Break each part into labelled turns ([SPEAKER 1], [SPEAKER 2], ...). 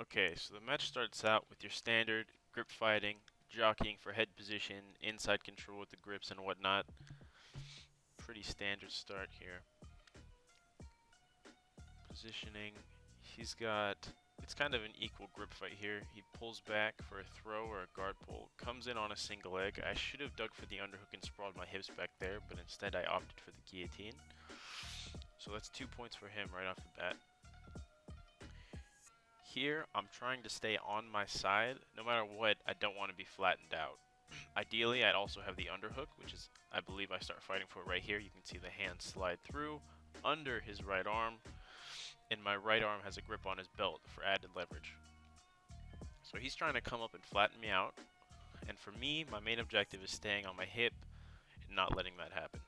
[SPEAKER 1] Okay, so the match starts out with your standard grip fighting, jockeying for head position, inside control with the grips and whatnot. Pretty standard start here. Positioning, it's kind of an equal grip fight here. He pulls back for a throw or a guard pull, comes in on a single leg. I should have dug for the underhook and sprawled my hips back there, but instead I opted for the guillotine. So that's 2 points for him right off the bat. Here, I'm trying to stay on my side. No matter what, I don't want to be flattened out. Ideally, I'd also have the underhook, which is, I believe I start fighting for right here. You can see the hand slide through under his right arm, and my right arm has a grip on his belt for added leverage. So he's trying to come up and flatten me out, and for me, my main objective is staying on my hip and not letting that happen.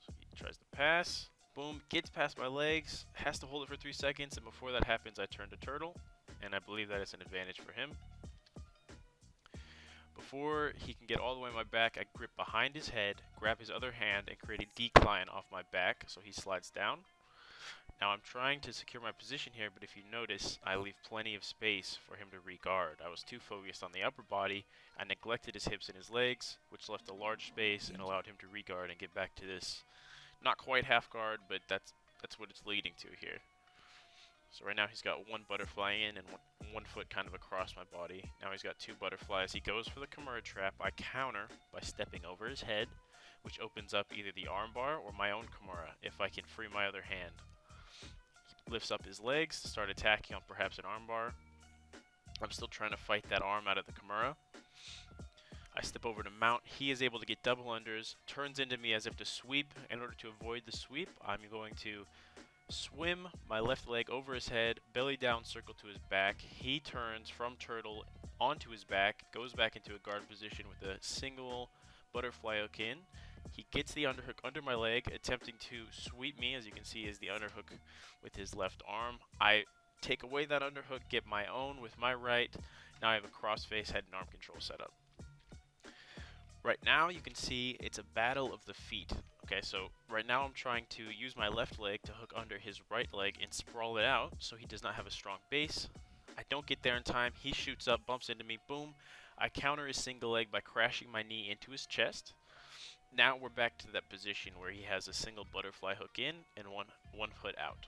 [SPEAKER 1] So he tries to pass. Boom, gets past my legs, has to hold it for 3 seconds, and before that happens, I turn to turtle, and I believe that is an advantage for him. Before he can get all the way on my back, I grip behind his head, grab his other hand, and create a decline off my back so he slides down. Now I'm trying to secure my position here, but if you notice, I leave plenty of space for him to re-guard. I was too focused on the upper body, I neglected his hips and his legs, which left a large space and allowed him to re-guard and get back to this not quite half guard, but that's what it's leading to here. So right now he's got one butterfly in and one foot kind of across my body. Now he's got two butterflies. He goes for the Kimura trap. I counter by stepping over his head, which opens up either the armbar or my own Kimura if I can free my other hand. He lifts up his legs to start attacking on perhaps an armbar. I'm still trying to fight that arm out of the Kimura. I step over to mount. He is able to get double unders, turns into me as if to sweep. In order to avoid the sweep, I'm going to swim my left leg over his head, belly down circle to his back. He turns from turtle onto his back, goes back into a guard position with a single butterfly hook in. He gets the underhook under my leg, attempting to sweep me, as you can see is the underhook with his left arm. I take away that underhook, get my own with my right. Now I have a cross-face head and arm control set up. Right now, you can see it's a battle of the feet. Okay, so right now I'm trying to use my left leg to hook under his right leg and sprawl it out so he does not have a strong base. I don't get there in time. He shoots up, bumps into me, boom. I counter his single leg by crashing my knee into his chest. Now we're back to that position where he has a single butterfly hook in and one foot out.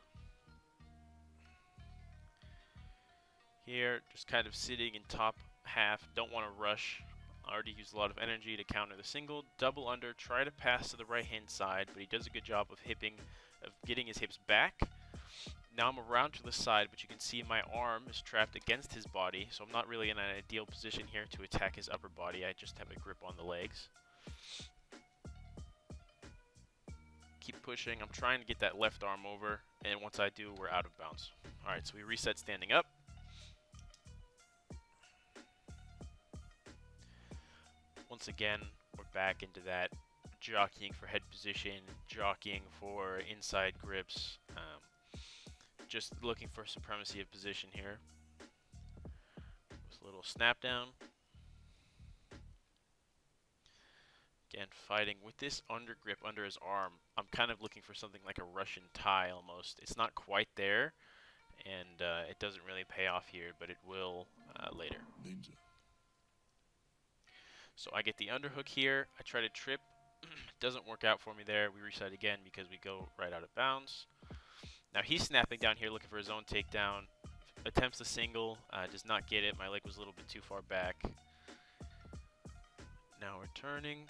[SPEAKER 1] Here, just kind of sitting in top half, don't want to rush. I already used a lot of energy to counter the single. Double under, try to pass to the right hand side, but he does a good job of getting his hips back. Now I'm around to the side, but you can see my arm is trapped against his body, so I'm not really in an ideal position here to attack his upper body. I just have a grip on the legs. Keep pushing. I'm trying to get that left arm over, and once I do, we're out of bounds. Alright, so we reset standing up. Once again, we're back into that jockeying for head position, jockeying for inside grips, just looking for supremacy of position here. With a little snap down. Again, fighting with this under grip under his arm. I'm kind of looking for something like a Russian tie almost. It's not quite there, and it doesn't really pay off here, but it will later. Nxnja. So I get the underhook here. I try to trip. It doesn't work out for me there. We reset again because we go right out of bounds. Now he's snapping down here looking for his own takedown. Attempts the single. Does not get it. My leg was a little bit too far back. Now we're turning.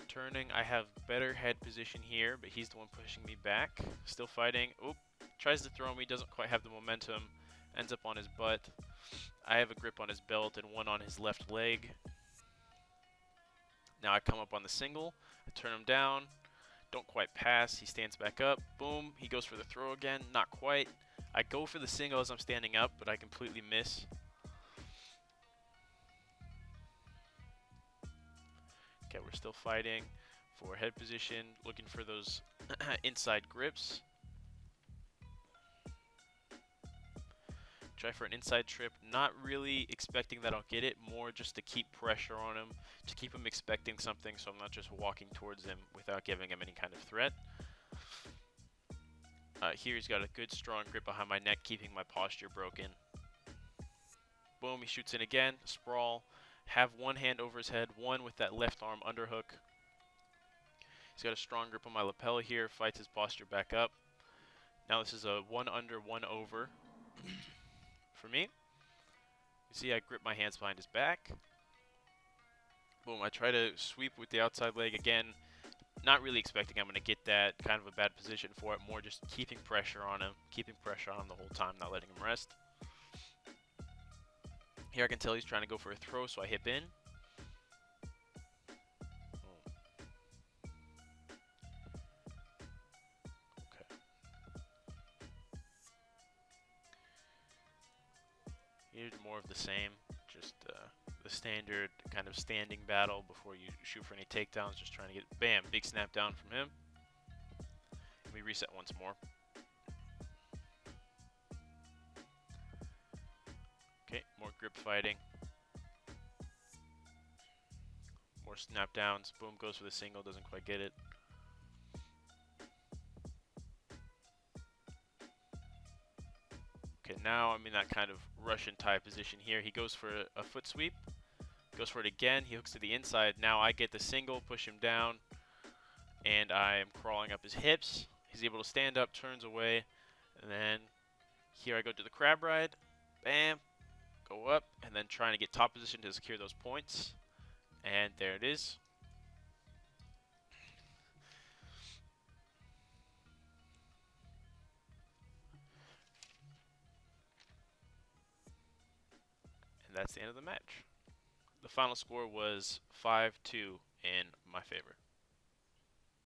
[SPEAKER 1] I have better head position here, but he's the one pushing me back. Still fighting. Oop. Tries to throw me. Doesn't quite have the momentum. Ends up on his butt. I have a grip on his belt and one on his left leg. Now I come up on the single, I turn him down, don't quite pass, he stands back up, boom, he goes for the throw again, not quite. I go for the single as I'm standing up, but I completely miss. Okay, we're still fighting for head position, looking for those inside grips. Try for an inside trip, not really expecting that I'll get it, more just to keep pressure on him, to keep him expecting something so I'm not just walking towards him without giving him any kind of threat. Here he's got a good strong grip behind my neck, keeping my posture broken. Boom, he shoots in again, sprawl. Have one hand over his head, one with that left arm underhook. He's got a strong grip on my lapel here, fights his posture back up. Now this is a 1 under, 1 over for me. You see I grip my hands behind his back. Boom, I try to sweep with the outside leg again. Not really expecting I'm going to get that, kind of a bad position for it, more just keeping pressure on him the whole time, not letting him rest. Here I can tell he's trying to go for a throw, so I hip in. Okay. Here's more of the same, just the standard kind of standing battle before you shoot for any takedowns, just trying to get, bam, big snap down from him. We reset once more. Okay, more grip fighting. More snap downs. Boom, goes for the single, doesn't quite get it. Okay, now I'm in that kind of Russian tie position here. He goes for a foot sweep. Goes for it again. He hooks to the inside. Now I get the single, push him down, and I am crawling up his hips. He's able to stand up, turns away, and then here I go to the crab ride. Bam, go up, and then trying to get top position to secure those points. And there it is. And that's the end of the match. The final score was 5-2 in my favor.